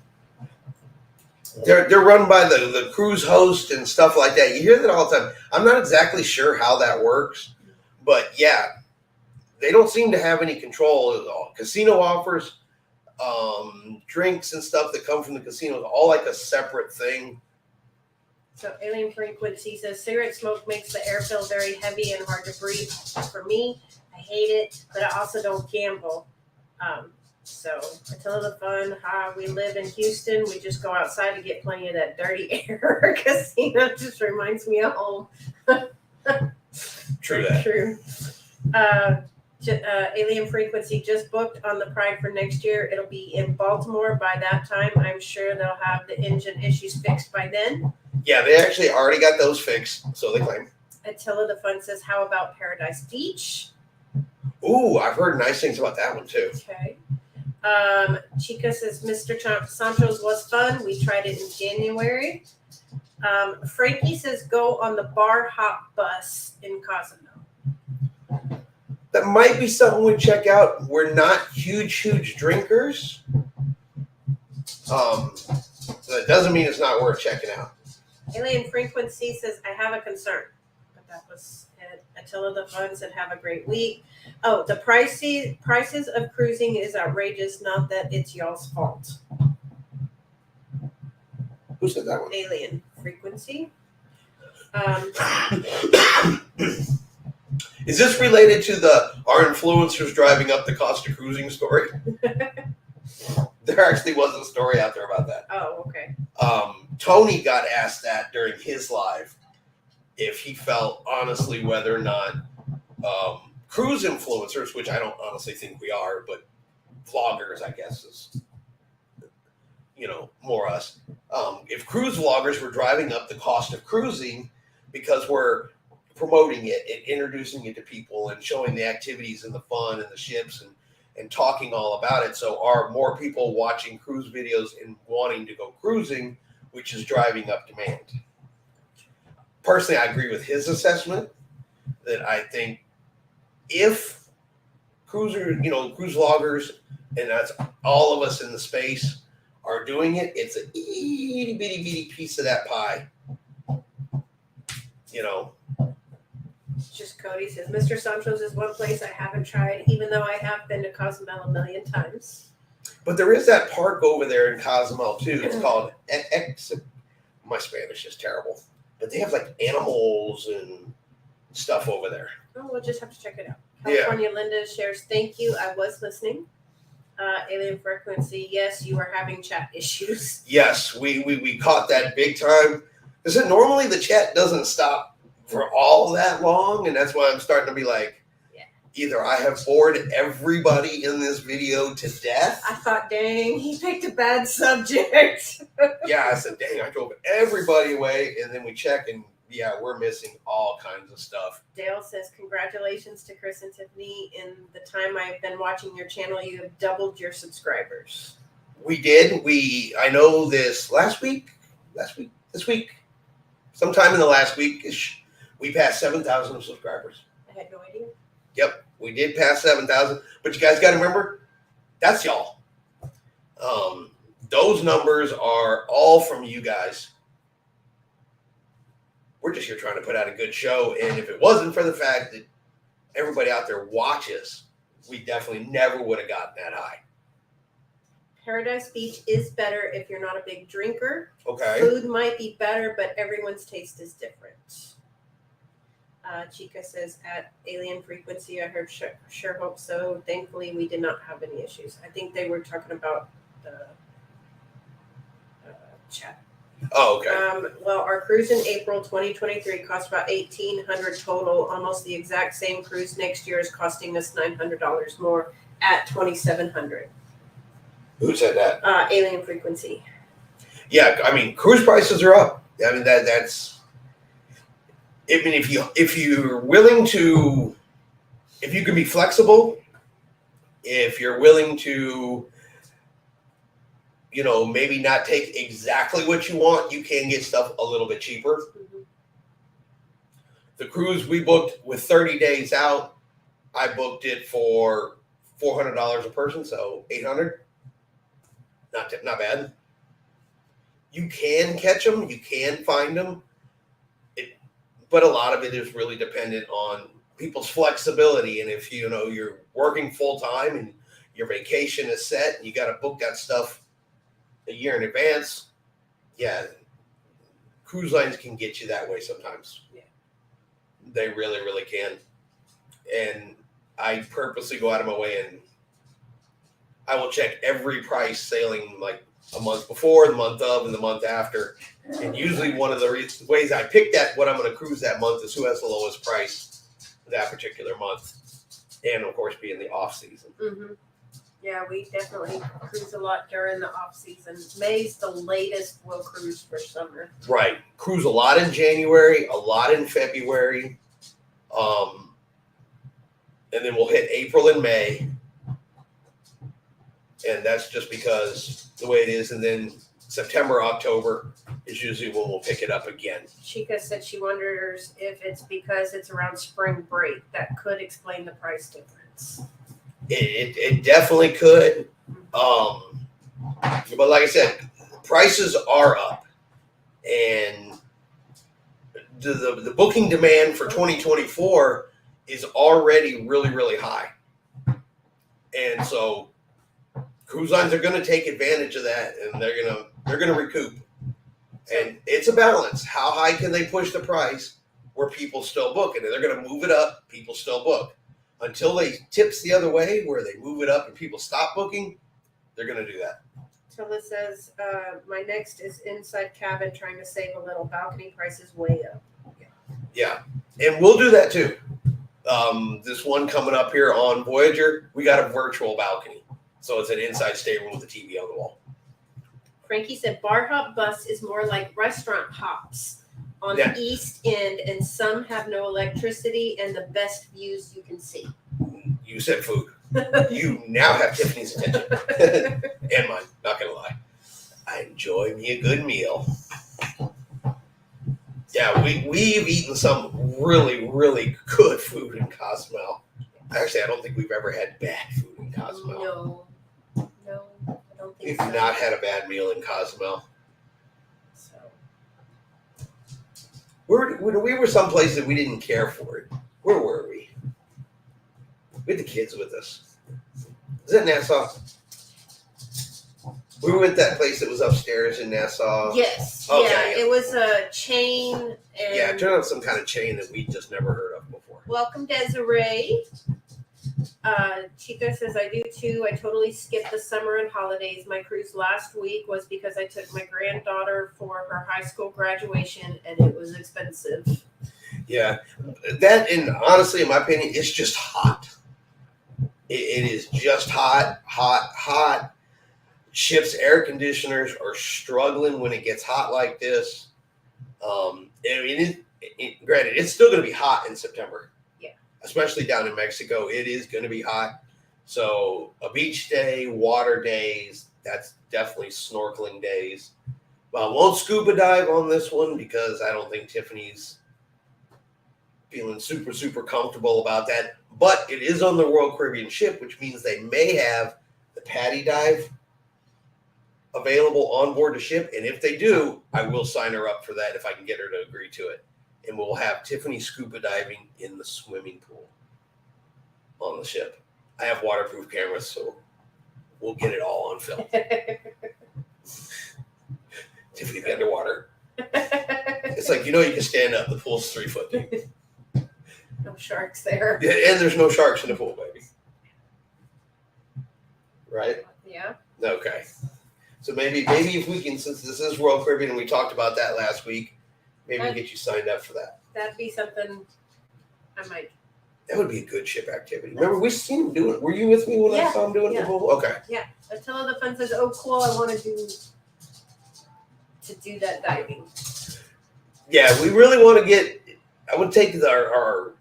They're run by the cruise host and stuff like that. You hear that all the time. I'm not exactly sure how that works, but yeah, they don't seem to have any control at all. Casino offers drinks and stuff that come from the casinos, all like a separate thing. So Alien Frequency says cigarette smoke makes the air feel very heavy and hard to breathe. For me, I hate it, but I also don't gamble. So Attila the Fun, we live in Houston. We just go outside to get plenty of that dirty air. Casino just reminds me of home. True that. True. Alien Frequency just booked on the Pride for next year. It'll be in Baltimore by that time. I'm sure they'll have the engine issues fixed by then. Yeah, they actually already got those fixed, so they claim. Attila the Fun says, how about Paradise Beach? Ooh, I've heard nice things about that one too. Okay. Chica says, Mr. Sancho's was fun. We tried it in January. Frankie says go on the Bar Hop bus in Cozumel. That might be something we check out. We're not huge drinkers. That doesn't mean it's not worth checking out. Alien Frequency says, I have a concern. But that was it. Attila the Fun said, have a great week. Oh, the prices of cruising is outrageous, not that it's y'all's fault. Who said that one? Alien Frequency. Is this related to our influencers driving up the cost of cruising story? There actually was a story out there about that. Oh, okay. Tony got asked that during his live, if he felt honestly whether or not cruise influencers, which I don't honestly think we are, but vloggers, I guess, is, more us. If cruise vloggers were driving up the cost of cruising because we're promoting it and introducing it to people and showing the activities and the fun and the ships and talking all about it. So are more people watching cruise videos and wanting to go cruising, which is driving up demand. Personally, I agree with his assessment that I think if cruise vloggers, and that's all of us in the space, are doing it, it's a itty bitty piece of that pie. Just Cody says, Mr. Sancho's is one place I haven't tried, even though I have been to Cozumel a million times. But there is that park over there in Cozumel too. It's called my Spanish is terrible, but they have like animals and stuff over there. Oh, we'll just have to check it out. California Linda shares, thank you. I was listening. Alien Frequency, yes, you are having chat issues. Yes, we caught that big time. Is it normally the chat doesn't stop for all that long? And that's why I'm starting to be like, either I have bored everybody in this video to death. I thought, dang, he picked a bad subject. Yeah, I said, dang, I drove everybody away. And then we check and we're missing all kinds of stuff. Dale says, congratulations to Chris and Tiffany. In the time I've been watching your channel, you have doubled your subscribers. We did. I know this this week, sometime in the last week, we passed 7,000 subscribers. I had no idea. Yep, we did pass 7,000. But you guys got to remember, that's y'all. Those numbers are all from you guys. We're just here trying to put out a good show. And if it wasn't for the fact that everybody out there watches, we definitely never would have gotten that high. Paradise Beach is better if you're not a big drinker. Okay. Food might be better, but everyone's taste is different. Chica says, at Alien Frequency, I heard sure hope so. Thankfully, we did not have any issues. I think they were talking about the chat. Oh, okay. Well, our cruise in April 2023 cost about $1,800 total. Almost the exact same cruise next year is costing us $900 more at $2,700. Who said that? Alien Frequency. Yeah, I mean, cruise prices are up. I mean, that's. I mean, if you're willing to, if you can be flexible, if you're willing to, maybe not take exactly what you want, you can get stuff a little bit cheaper. Mm-hmm. The cruise we booked with 30 days out, I booked it for $400 a person, so $800. Not bad. You can catch them, you can find them, but a lot of it is really dependent on people's flexibility. And if you're working full time and your vacation is set and you got to book that stuff a year in advance, cruise lines can get you that way sometimes. Yeah. They really, really can. And I purposely go out of my way and I will check every price sailing like a month before, the month of, and the month after. And usually one of the ways I pick what I'm going to cruise that month is who has the lowest price that particular month. And, of course, being the off season. Mm-hmm. Yeah, we definitely cruise a lot during the off season. May's the latest we'll cruise for summer. Right. Cruise a lot in January, a lot in February. And then we'll hit April and May. And that's just because the way it is. And then September, October is usually when we'll pick it up again. Chica said she wonders if it's because it's around spring break. That could explain the price difference. It definitely could. But like I said, prices are up, and the booking demand for 2024 is already really, really high. And so cruise lines are going to take advantage of that, and they're going to recoup. And it's a balance. How high can they push the price where people still book? And they're going to move it up, people still book. Until they tips the other way, where they move it up and people stop booking, they're going to do that. Tilla says, my next is inside cabin, trying to save a little. Balcony price is way up. Yeah, and we'll do that too. This one coming up here on Voyager, we got a virtual balcony. So it's an inside stateroom with a TV on the wall. Frankie said bar hop bus is more like restaurant hops on Yeah. the east end, and some have no electricity and the best views you can see. You said food. You now have Tiffany's attention. And mine, not going to lie. I enjoy me a good meal. Yeah, we've eaten some really, really good food in Cozumel. Actually, I don't think we've ever had bad food in Cozumel. No, I don't think We've so. not had a bad meal in Cozumel. So, We were someplace that we didn't care for it. Where were we? We had the kids with us. Was that Nassau? We were at that place that was upstairs in Nassau. yes, Okay, yeah, yeah. it was a chain. And Yeah, it turned out some kind of chain that we just never heard of before. welcome, Desiree. Chica says, I do too. I totally skipped the summer and holidays. My cruise last week was because I took my granddaughter for her high school graduation, and it was expensive. Yeah, that, and honestly, in my opinion, it's just hot. It is just hot. Ships' air conditioners are struggling when it gets hot like this. Granted, it's still going to be hot in September. Yeah. Especially down in Mexico, it is going to be hot. So a beach day, water days, that's definitely snorkeling days. Well, I won't scuba dive on this one because I don't think Tiffany's feeling super, super comfortable about that. But it is on the Royal Caribbean ship, which means they may have the patty dive available on board the ship. And if they do, I will sign her up for that if I can get her to agree to it. And we'll have Tiffany scuba diving in the swimming pool on the ship. I have waterproof cameras, so we'll get it all on film. Tiffany be underwater. It's like, you can stand up. The pool's 3 foot deep. No sharks there. Yeah, and there's no sharks in the pool, baby. Right? Yeah. Okay. So maybe if we can, since this is Royal Caribbean and we talked about that last week, maybe we'll get you signed up for that. That'd be something I might. That would be a good ship activity. Remember, we seen him do it. Were you with me when I Yeah, saw him doing it? yeah. Okay. Attila the Fun says, oh, cool, I want to do that diving. Yeah, we really want to get, I would take our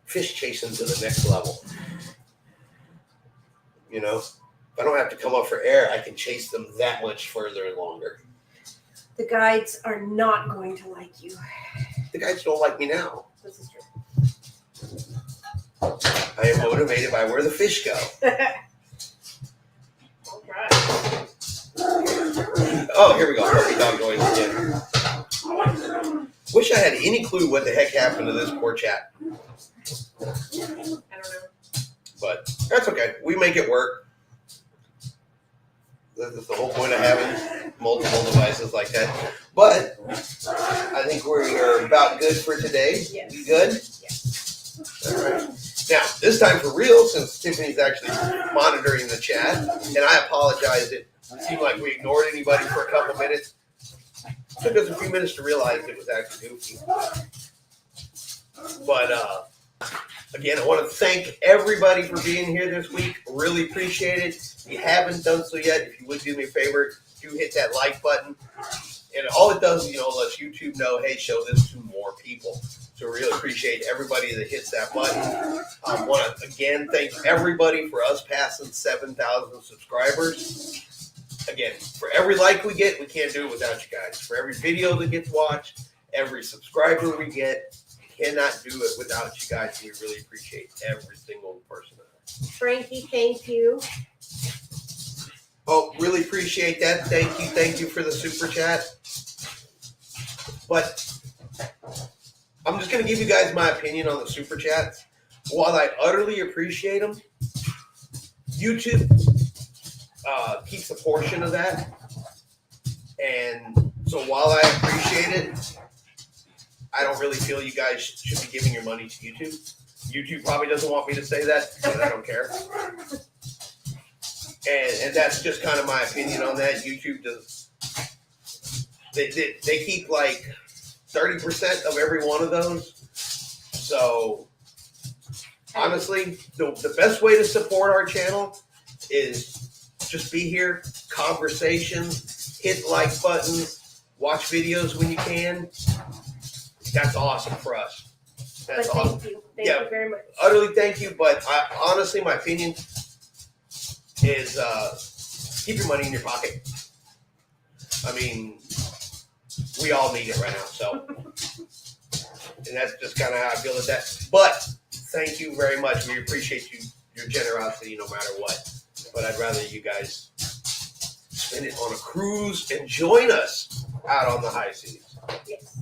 fish chasing to the next level. If I don't have to come up for air, I can chase them that much further and longer. The guides are not going to like you. The guys don't like me now. This is true. I am motivated by where the fish go. All right. Oh, here we go. Puppy dog noise again. Wish I had any clue what the heck happened to this poor chat. I don't know. But that's okay. We make it work. That's the whole point of having multiple devices like that. But I think we're about good for today. Yes. We good? Yes. All right. Now, this time for real, since Tiffany's actually monitoring the chat, and I apologize. It seemed like we ignored anybody for a couple minutes. It took us a few minutes to realize it was actually goofy. But again, I want to thank everybody for being here this week. Really appreciate it. If you haven't done so yet, if you would do me a favor, do hit that like button. And all it does is, lets YouTube know, hey, show this to more people. So really appreciate everybody that hits that button. I want to, again, thank everybody for us passing 7,000 subscribers. again, for every like we get, we can't do it without you guys. For every video that gets watched, every subscriber we get, we cannot do it without you guys. We really appreciate every single person. Frankie, thank you. Oh, really appreciate that. Thank you for the super chat. But I'm just going to give you guys my opinion on the super chats. While I utterly appreciate them, YouTube keeps a portion of that. And so while I appreciate it, I don't really feel you guys should be giving your money to YouTube. YouTube probably doesn't want me to say that, and I don't care. And that's just kind of my opinion on that. YouTube does. They keep like 30% of every one of those. So honestly, the best way to support our channel is just be here, conversations, hit like buttons, watch videos when you can. That's awesome for us. That's But awesome. thank you. Thank you very much. Utterly thank you, but honestly, my opinion is keep your money in your pocket. I mean, we all need it right now, so. And that's just kind of how I feel with that. But thank you very much. We appreciate your generosity no matter what. But I'd rather you guys spend it on a cruise and join us out on the high seas. Yes.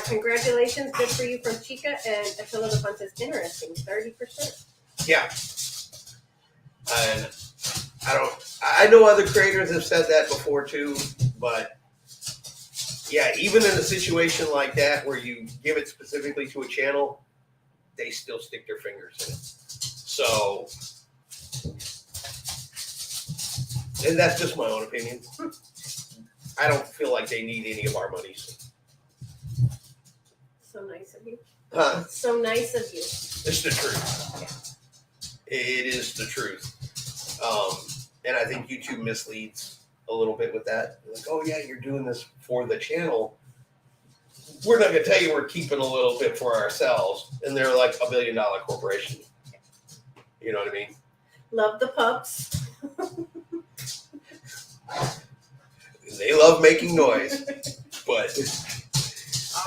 Congratulations, good for you from Chica, and Attila the Fun says interesting, 30%. Yeah. And I know other creators have said that before too, but yeah, even in a situation like that where you give it specifically to a channel, they still stick their fingers in it. So, and that's just my own opinion. I don't feel like they need any of our monies. So nice of you. Huh? So nice of you. It's the truth. It is the truth. And I think YouTube misleads a little bit with that. Like, oh yeah, you're doing this for the channel. We're not going to tell you we're keeping a little bit for ourselves. And they're like $1 billion corporation. You know what I mean? Love the pups. They love making noise. But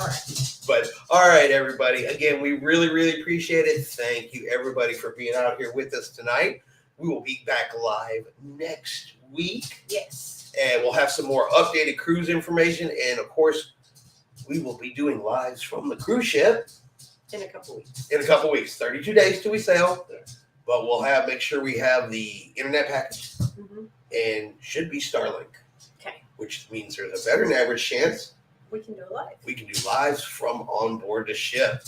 All right. But all right, everybody. Again, we really, really appreciate it. Thank you, everybody, for being out here with us tonight. We will be back live next week. Yes. And we'll have some more updated cruise information. And of course, we will be doing lives from the cruise ship In a couple weeks. in a couple weeks. 32 days till we sail. Yeah. But we'll make sure we have the internet package and should be Starlink. Okay. Which means there's a better than average chance We can do it live. we can do lives from on board the ship.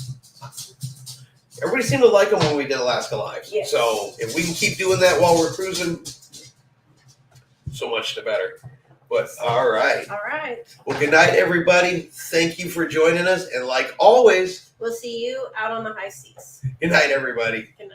Everybody seemed to like them when we did Alaska Lives. Yes. So if we can keep doing that while we're cruising, so much the better. But all right. All right. Well, good night, everybody. Thank you for joining us. And like always, We'll see you out on the high seas. good night, everybody. Good night.